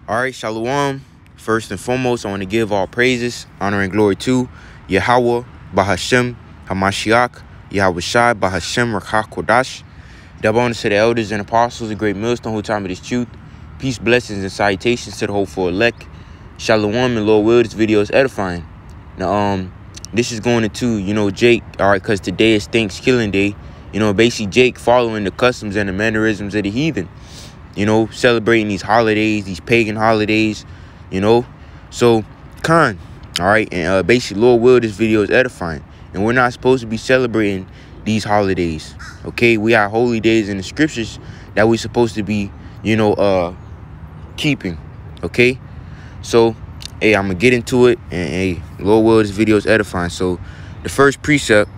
All right, Shalawam. First and foremost, I want to give all praises, honor, and glory to YAHAWAH, bahasham, HaMashiach, YAHAWASHI, bahasham, RAWCHAA QADASH. Double honor to the elders and apostles, a great millstone who taught me this truth. Peace, blessings, and salutations to the hopeful elect. Shalawam, and Lord will, this video is edifying. Now, this is going into, Jake, all right, because today is Thanksgiving Day. Basically Jake following the customs and the mannerisms of the heathen. Celebrating these holidays, these pagan holidays, So, all right, and basically, Lord will, this video is edifying. And we're not supposed to be celebrating these holidays, okay? We have holy days in the scriptures that we're supposed to be, keeping, okay? So, hey, I'm going to get into it, and hey, Lord will, this video is edifying. So, the first precept,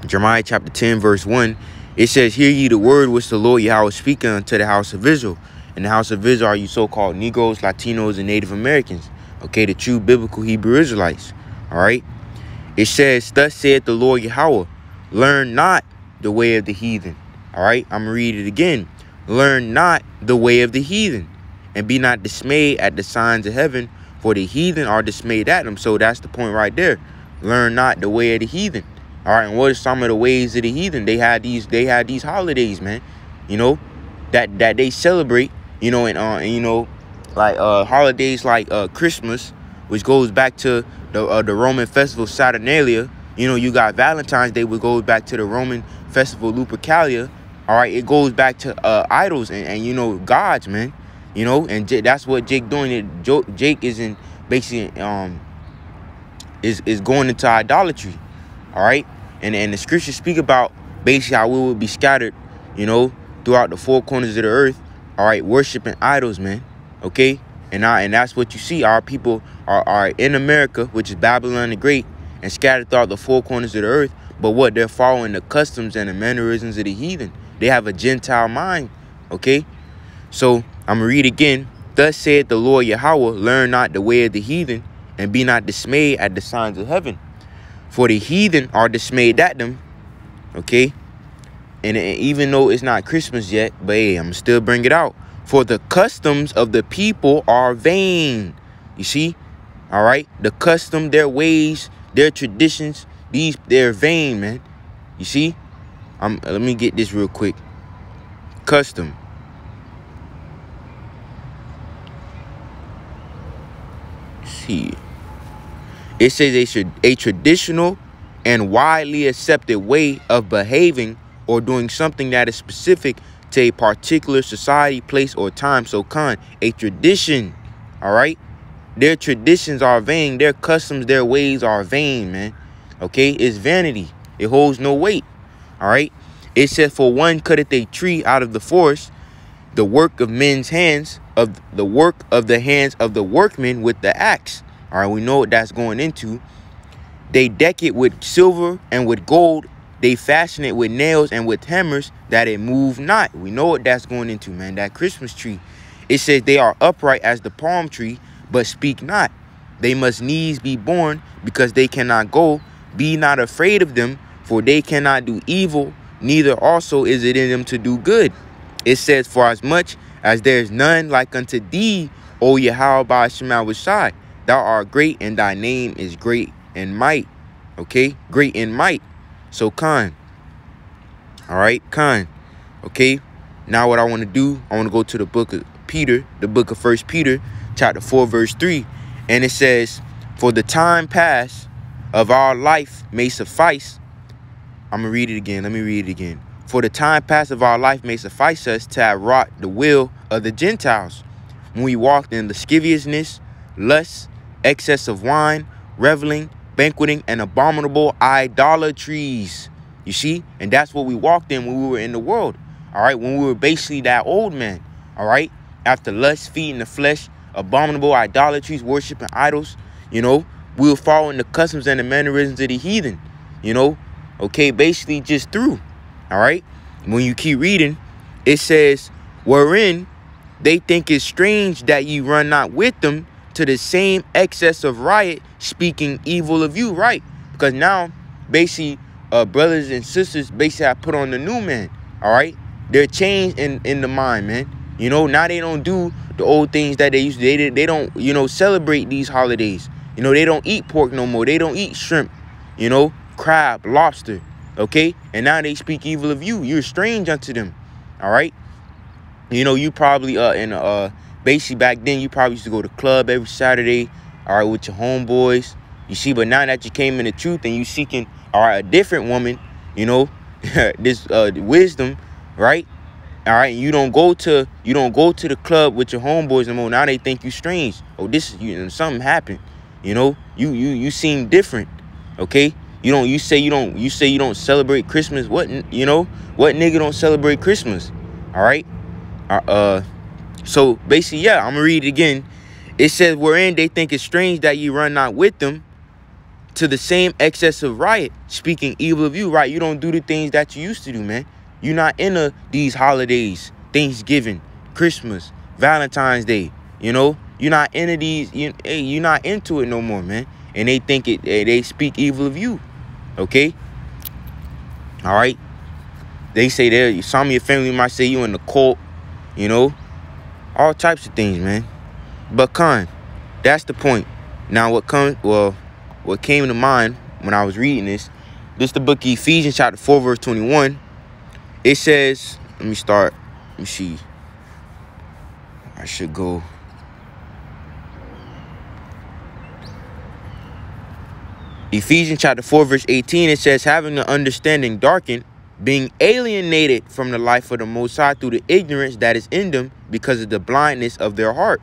Jeremiah chapter 10, verse 1, it says, "Hear ye the word which the Lord Yahweh speaking unto the house of Israel." And the house of Israel are you so-called Negroes, Latinos, and Native Americans. Okay, the true biblical Hebrew Israelites. All right. It says, "Thus saith the Lord Yahweh, learn not the way of the heathen." All right, I'm going to read it again. "Learn not the way of the heathen, and be not dismayed at the signs of heaven, for the heathen are dismayed at them." So that's the point right there. Learn not the way of the heathen. All right, and what are some of the ways of the heathen? They had these holidays, man, that they celebrate, like holidays like Christmas, which goes back to the Roman festival Saturnalia. You got Valentine's Day, which goes back to the Roman festival Lupercalia. All right, it goes back to idols and gods, man. And that's what Jake doing. Jake is in basically is going into idolatry. All right, and the scriptures speak about basically how we will be scattered, throughout the four corners of the earth. All right, worshiping idols, man. Okay, and that's what you see. Our people are in America, which is Babylon the Great, and scattered throughout the four corners of the earth. But what, they're following the customs and the mannerisms of the heathen. They have a Gentile mind. Okay, so I'm gonna read again. "Thus saith the Lord Yahweh, learn not the way of the heathen, and be not dismayed at the signs of heaven. For the heathen are dismayed at them." Okay. And even though it's not Christmas yet, but hey, I'm still bring it out. "For the customs of the people are vain." You see? All right. The custom, their ways, their traditions, they're vain, man. You see? Let me get this real quick. Custom. Let's see. It says a traditional and widely accepted way of behaving or doing something that is specific to a particular society, place, or time. So, a tradition, all right? Their traditions are vain. Their customs, their ways are vain, man. Okay? It's vanity. It holds no weight, all right? It says, "For one cutteth a tree out of the forest, the work of men's hands, of the work of the hands of the workmen with the axe." All right, we know what that's going into. "They deck it with silver and with gold. They fashion it with nails and with hammers, that it move not." We know what that's going into, man. That Christmas tree. It says, "They are upright as the palm tree, but speak not. They must needs be born, because they cannot go. Be not afraid of them, for they cannot do evil, neither also is it in them to do good." It says, "For as much as there is none like unto thee, O YAHAWAH bahasham, thou art great, and thy name is great in might." Okay, great in might. So, all right, okay. Now what I want to do, I want to go to the book of Peter, the book of 1 Peter, chapter 4, verse 3. And it says, "For the time past of our life may suffice." I'm going to read it again. Let me read it again. "For the time past of our life may suffice us to have wrought the will of the Gentiles, when we walked in lasciviousness, lust, excess of wine, reveling, banqueting, and abominable idolatries." You see? And that's what we walked in when we were in the world. All right? When we were basically that old man. All right? After lust, feeding the flesh, abominable idolatries, worshiping idols. We were following the customs and the mannerisms of the heathen. Okay? Basically just through. All right? When you keep reading, it says, "Wherein they think it strange that ye run not with them to the same excess of riot, speaking evil of you." Right? Because now, basically, brothers and sisters basically have put on the new man. All right? They're changed in the mind, man. You know, now they don't do the old things that they used to. They don't, you know, celebrate these holidays. You know, they don't eat pork no more. They don't eat shrimp, you know, crab, lobster, okay? And now they speak evil of you. You're strange unto them, all right? You know, you probably, basically back then, you probably used to go to the club every Saturday, all right, with your homeboys. You see, but now that you came in the truth and you seeking, all right, a different woman, you know, this wisdom, right? All right, you don't go to the club with your homeboys no more. Now they think you strange. Oh, this is, you know, something happened. You know, you seem different. Okay, you say you don't celebrate Christmas. What, you know, what nigga don't celebrate Christmas? All right. So basically, yeah, I'm gonna read it again. It says, wherein they think it strange that you run not with them to the same excess of riot, speaking evil of you. Right, you don't do the things that you used to do, man. You're not into these holidays, Thanksgiving, Christmas, Valentine's Day. You know, you're not into these. You're not into it no more, man. And they think it. They speak evil of you. Okay. All right. They say there. Some of your family might say you in the cult. You know, all types of things, man. But that's the point. Now, what came to mind when I was reading this the book of Ephesians chapter 4 verse 21. It says, let me see. I should go. Ephesians chapter 4 verse 18, it says, having the understanding darkened, being alienated from the life of the Most High through the ignorance that is in them because of the blindness of their heart,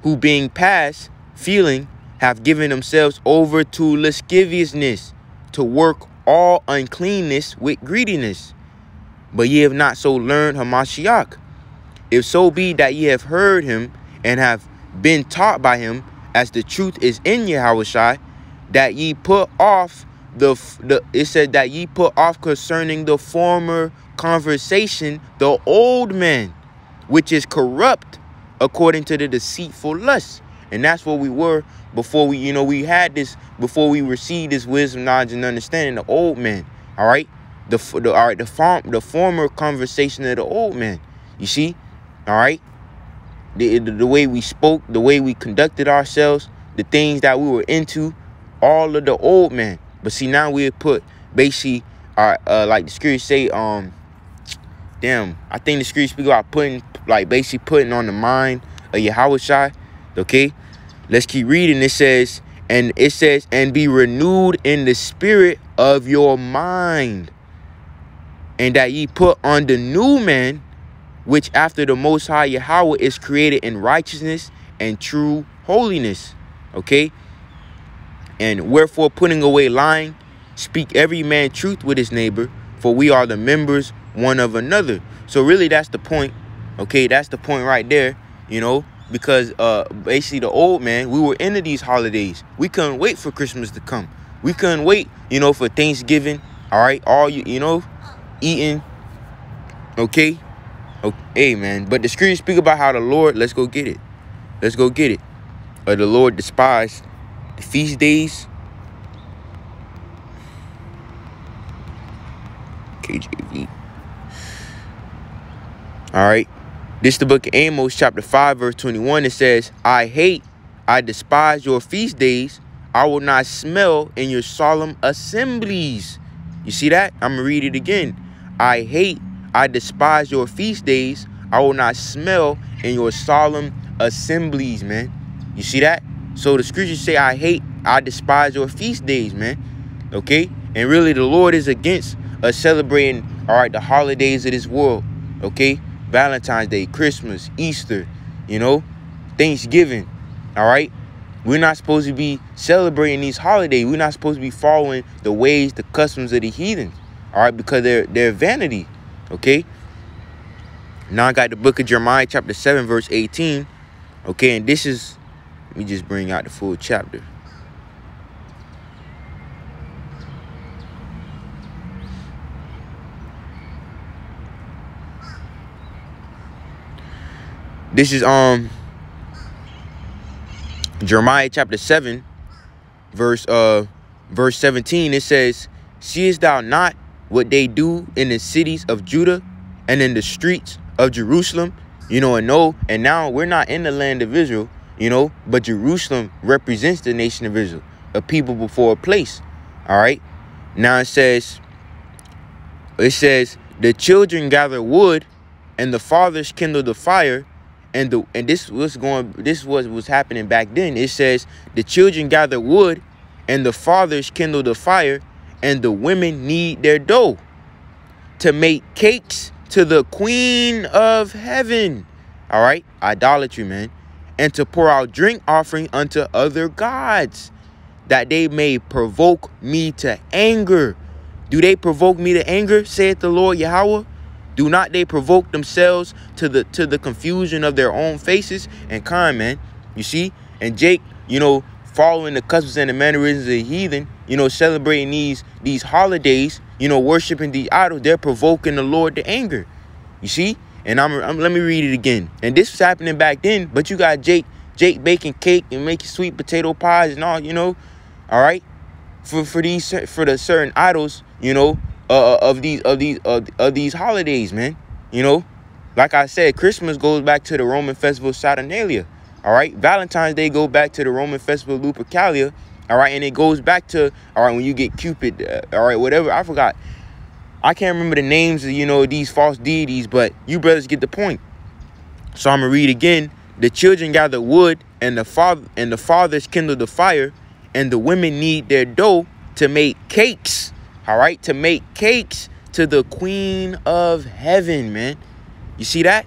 who being past feeling have given themselves over to lasciviousness, to work all uncleanness with greediness. But ye have not so learned Hamashiach. If so be that ye have heard him and have been taught by him, as the truth is in YAHAWASHI, that ye put off it said that ye put off concerning the former conversation the old man, which is corrupt according to the deceitful lust. And that's what we were before we, you know, we had this, before we received this wisdom, knowledge, and understanding, the old man. All right. The former conversation of the old man. You see, all right, the way we spoke, the way we conducted ourselves, the things that we were into, all of the old man. But see, now we put basically, like the scriptures say, I think the scriptures speak about basically putting on the mind of YAHAWASHI. Okay, let's keep reading. It says, and be renewed in the spirit of your mind, and that ye put on the new man, which after the Most High Yahweh is created in righteousness and true holiness. Okay. And wherefore, putting away lying, speak every man truth with his neighbor, for we are the members one of another. So really, that's the point. Okay, that's the point right there. You know, because basically the old man, we were into these holidays. We couldn't wait for Christmas to come. We couldn't wait, you know, for Thanksgiving. All right, all you know, eating. Okay, hey man, but the scriptures speak about how the Lord, let's go get it. The Lord despised the feast days. KJV. All right, this is the book of Amos chapter 5 verse 21. It says, I despise your feast days. I will not smell in your solemn assemblies. You see that? I'm gonna read it again. I despise your feast days. I will not smell in your solemn assemblies, man. You see that? So the scriptures say, I despise your feast days, man. Okay? And really, the Lord is against us celebrating, all right, the holidays of this world. Okay? Valentine's Day, Christmas, Easter, you know, Thanksgiving. All right? We're not supposed to be celebrating these holidays. We're not supposed to be following the ways, the customs of the heathens. All right? Because they're vanity. Okay? Now I got the book of Jeremiah chapter 7 verse 18. Okay? And this is, let me just bring out the full chapter. This is Jeremiah chapter 7 verse 17. It says, seest thou not what they do in the cities of Judah and in the streets of Jerusalem? You know, and now we're not in the land of Israel, you know, but Jerusalem represents the nation of Israel, a people before a place. All right. Now it says the children gather wood and the fathers kindle the fire. And this was happening back then. It says the children gather wood and the fathers kindle the fire, and the women knead their dough to make cakes to the queen of heaven. All right. Idolatry, man. And to pour out drink offering unto other gods, that they may provoke me to anger. Do they provoke me to anger, saith the Lord Yahweh? Do not they provoke themselves to the confusion of their own faces? And man, you see? And Jake, you know, following the customs and the mannerisms of the heathen, you know, celebrating these holidays, you know, worshiping the idols, they're provoking the Lord to anger. You see? And let me read it again. And this was happening back then, but you got Jake baking cake and making sweet potato pies and all, you know, all right, for the certain idols, you know, of these holidays, man. You know, like I said, Christmas goes back to the Roman festival of Saturnalia. All right, Valentine's Day go back to the Roman festival of Lupercalia. All right, and it goes back to, all right, when you get Cupid, all right, whatever, I forgot. I can't remember the names of, you know, these false deities, but you brothers get the point. So I'm gonna read again. The children gather wood, and the fathers kindle the fire, and the women knead their dough to make cakes. All right, to make cakes to the queen of heaven, man. You see that?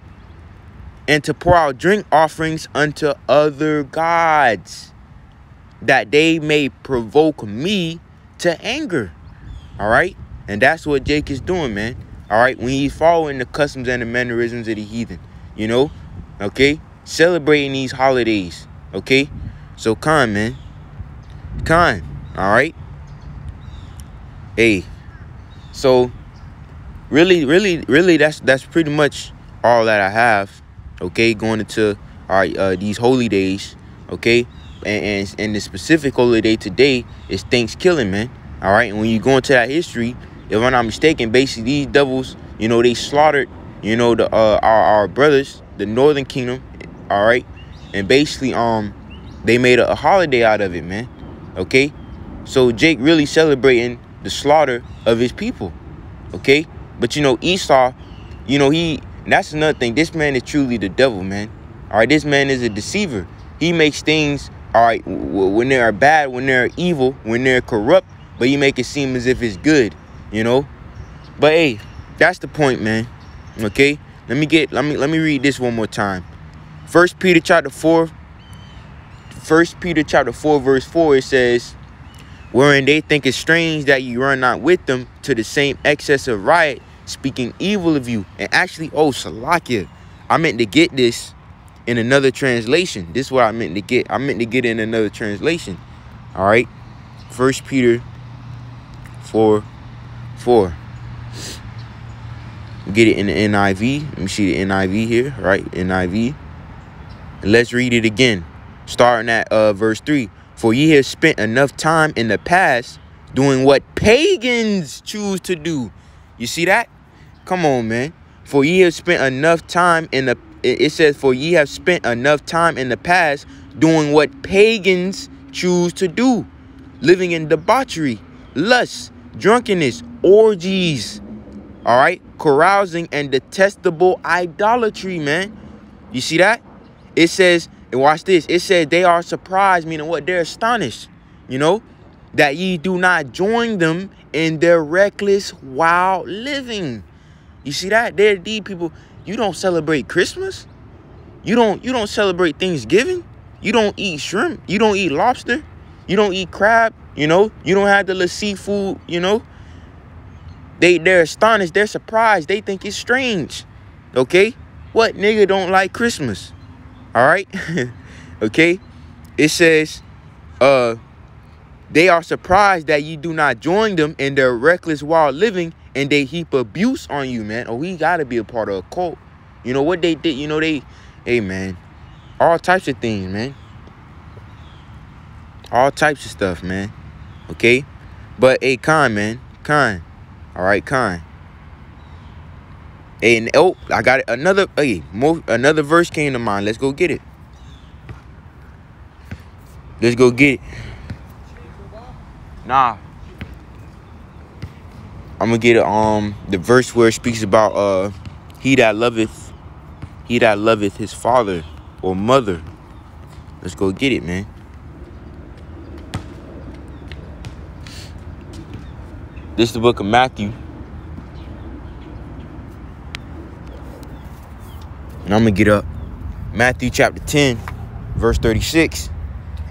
And to pour out drink offerings unto other gods, that they may provoke me to anger. All right. And that's what Jake is doing, man. All right. When he's following the customs and the mannerisms of the heathen, you know, okay, celebrating these holidays. Okay. So man. All right. Hey, so really that's pretty much all that I have. Okay, going into these holy days. Okay, and the specific holy day today is Thanksgiving, man. All right, and when you go into that history, if I'm not mistaken, basically these devils, you know, they slaughtered, you know, the our brothers, the Northern Kingdom. All right, and basically they made a holiday out of it, man. Okay, so Jake really celebrating the slaughter of his people. Okay, but you know, Esau, you know, that's another thing. This man is truly the devil, man. All right, this man is a deceiver. He makes things, all right, when they are bad, when they're evil, when they're corrupt, but he make it seem as if it's good, you know. But hey, that's the point, man. Okay, let me read this one more time. 1 Peter chapter 4 verse 4, it says, wherein they think it strange that you run not with them to the same excess of riot, speaking evil of you. And actually, Salakia, I meant to get this in another translation. This is what I meant to get. I meant to get in another translation. All right. 1 Peter 4:4. Get it in the NIV. Let me see the NIV here. All right. NIV. And let's read it again. Starting at verse 3. For ye have spent enough time in the past doing what pagans choose to do. You see that? Come on, man. For ye have spent enough time in the... It says, for ye have spent enough time in the past doing what pagans choose to do. Living in debauchery, lust, drunkenness, orgies. All right? Carousing and detestable idolatry, man. You see that? It says... And watch this. It says they are surprised, meaning what? They're astonished, you know, that ye do not join them in their reckless, wild living. You see that? They're these people. You don't celebrate Christmas. You don't celebrate Thanksgiving. You don't eat shrimp. You don't eat lobster. You don't eat crab. You know, you don't have the little seafood, you know. They're astonished. They're surprised. They think it's strange. Okay. What nigga don't like Christmas? All right. Okay. It says, they are surprised that you do not join them in their reckless wild living, and they heap abuse on you, man. Oh, we got to be a part of a cult. You know what they did? You know, hey, man, all types of things, man. All types of stuff, man. Okay. But hey, man. All right, And oh, I got it. Another verse came to mind. Let's go get it. Let's go get it. Nah. I'm gonna get it, the verse where it speaks about he that loveth his father or mother. Let's go get it, man. This is the book of Matthew. And I'm gonna get up. Matthew chapter 10, verse 36.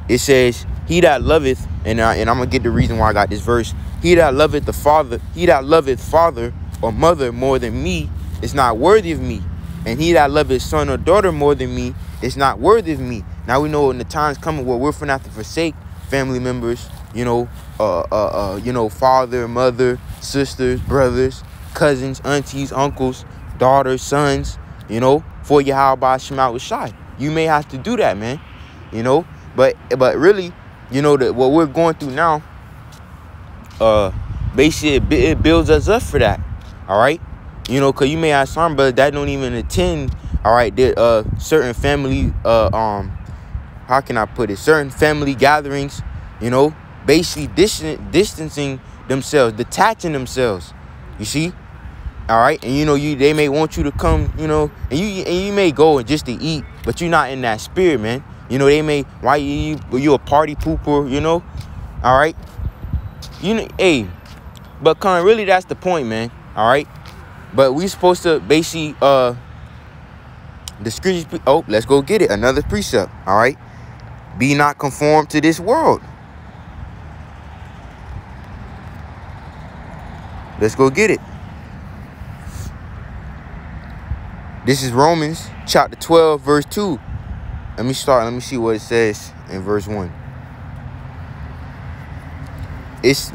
It says, he that loveth, and I'm gonna get the reason why I got this verse. He that loveth father or mother more than me is not worthy of me. And he that loveth son or daughter more than me is not worthy of me. Now we know in the times coming where we're gonna have to forsake family members, father, mother, sisters, brothers, cousins, aunties, uncles, daughters, sons, for YAHAWASHI. You may have to do that, man. But really, what we're going through now, basically it builds us up for that. All right, because you may have some brothers that don't even attend. All right, certain family, how can I put it? Certain family gatherings, basically distancing themselves, detaching themselves. You see. All right, and they may want you to come, and you may go just to eat, but you're not in that spirit, man. They may, why you a party pooper, all right. Hey, but really that's the point, man. All right, but we supposed to basically the scriptures. Oh, let's go get it. Another precept. All right, be not conformed to this world. Let's go get it. This is Romans chapter 12, verse 2. Let me see what it says in verse 1. It's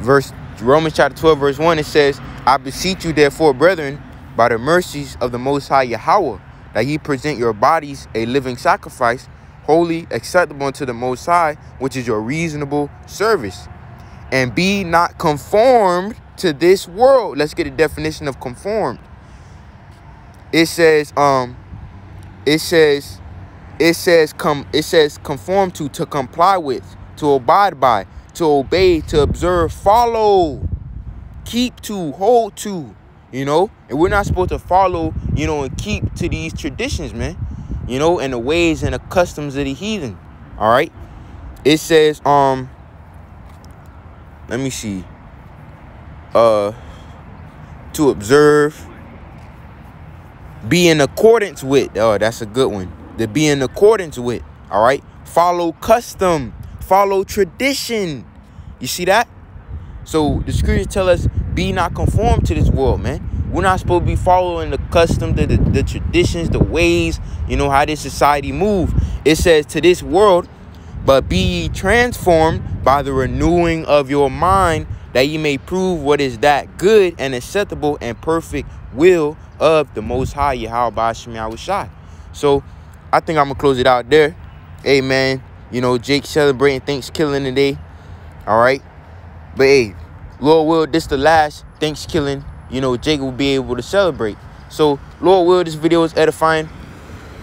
Romans chapter 12, verse 1. It says, I beseech you, therefore, brethren, by the mercies of the Most High Yahawah, that ye present your bodies a living sacrifice, holy, acceptable unto the Most High, which is your reasonable service. And be not conformed to this world. Let's get a definition of conformed. It says conform to comply with, to abide by, to obey, to observe, follow, keep to, hold to, and we're not supposed to follow, and keep to these traditions, man, and the ways and the customs of the heathen. All right. It says, let me see, to observe, be in accordance with. Oh, that's a good one. To be in accordance with. All right. Follow custom. Follow tradition. You see that? So the scriptures tell us, be not conformed to this world, man. We're not supposed to be following the custom, the traditions, the ways, how this society move. It says to this world, but be ye transformed by the renewing of your mind, that ye may prove what is that good and acceptable and perfect will of the Most High YAHAWASHI. So I think I'm gonna close it out there. Hey, man, Jake celebrating Thanksgiving today. All right, but hey, Lord will, this the last Thanksgiving Jake will be able to celebrate. So Lord will, this video is edifying.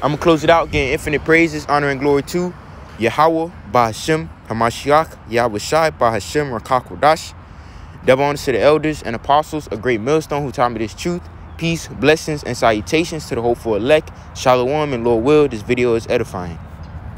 I'm gonna close it out, getting infinite praises, honor, and glory to Yahawah, bahasham, Hamashiach, YAHAWASHI, bahasham, RAWCHAA QADASH. Double honors to the elders and apostles, a great millstone who taught me this truth. Peace, blessings, and salutations to the hopeful elect. Shalawam, and Lord will, this video is edifying.